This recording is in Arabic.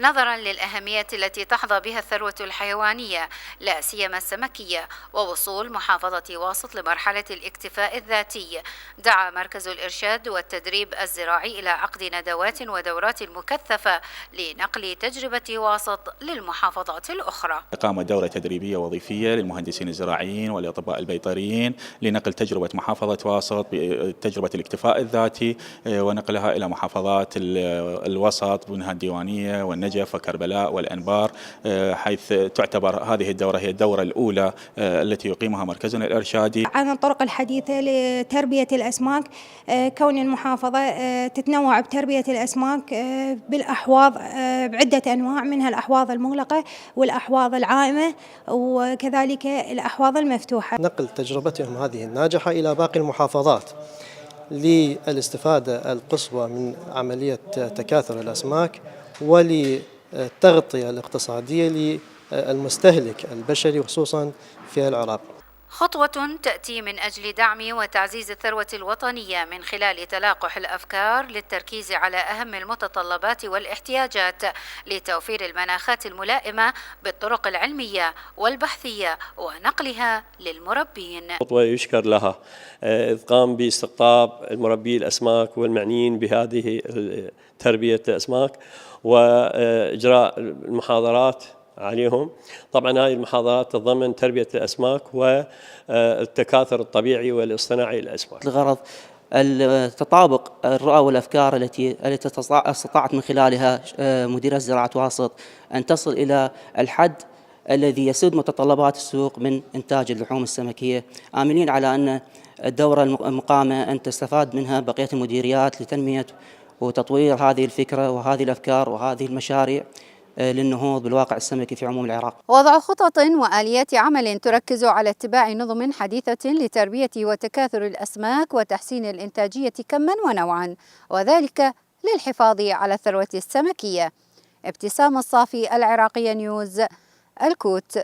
نظرا للأهمية التي تحظى بها الثروة الحيوانية لا سيما السمكية ووصول محافظة واسط لمرحلة الاكتفاء الذاتي، دعا مركز الإرشاد والتدريب الزراعي إلى عقد ندوات ودورات مكثفة لنقل تجربة واسط للمحافظات الأخرى. إقامة دورة تدريبية وظيفية للمهندسين الزراعيين والأطباء البيطريين لنقل تجربة محافظة واسط بتجربة الاكتفاء الذاتي ونقلها إلى محافظات الوسط منها الديوانية والنجف وكربلاء والأنبار، حيث تعتبر هذه الدورة هي الدورة الأولى التي يقيمها مركزنا الإرشادي. عن الطرق الحديثة لتربية الأسماك، كون المحافظة تتنوع بتربية الأسماك بالأحواض بعدة أنواع، منها الأحواض المغلقة والأحواض العائمة وكذلك الأحواض المفتوحة. نقل تجربتهم هذه الناجحة إلى باقي المحافظات للاستفادة القصوى من عملية تكاثر الأسماك وللتغطية الاقتصادية للمستهلك البشري خصوصا في العراق. خطوة تأتي من أجل دعم وتعزيز الثروة الوطنية من خلال تلاقح الأفكار للتركيز على أهم المتطلبات والاحتياجات لتوفير المناخات الملائمة بالطرق العلمية والبحثية ونقلها للمربين. خطوة يشكر لها، إذ قام باستقطاب المربي الأسماك والمعنيين بهذه تربية الأسماك وإجراء المحاضرات عليهم. طبعا هذه المحاضرات تتضمن تربية الأسماك والتكاثر الطبيعي والاصطناعي للأسماك لغرض تطابق الرؤى والأفكار التي استطاعت من خلالها مديرية زراعة واسط أن تصل إلى الحد الذي يسد متطلبات السوق من إنتاج اللحوم السمكية، آملين على أن الدورة المقامة أن تستفاد منها بقية المديريات لتنمية وتطوير هذه الفكرة وهذه الأفكار وهذه المشاريع للنهوض بالواقع السمكي في عموم العراق. وضع خطط وآليات عمل تركز على اتباع نظم حديثة لتربية وتكاثر الأسماك وتحسين الإنتاجية كما ونوعا، وذلك للحفاظ على الثروة السمكية. ابتسام الصافي، العراقية نيوز، الكوت.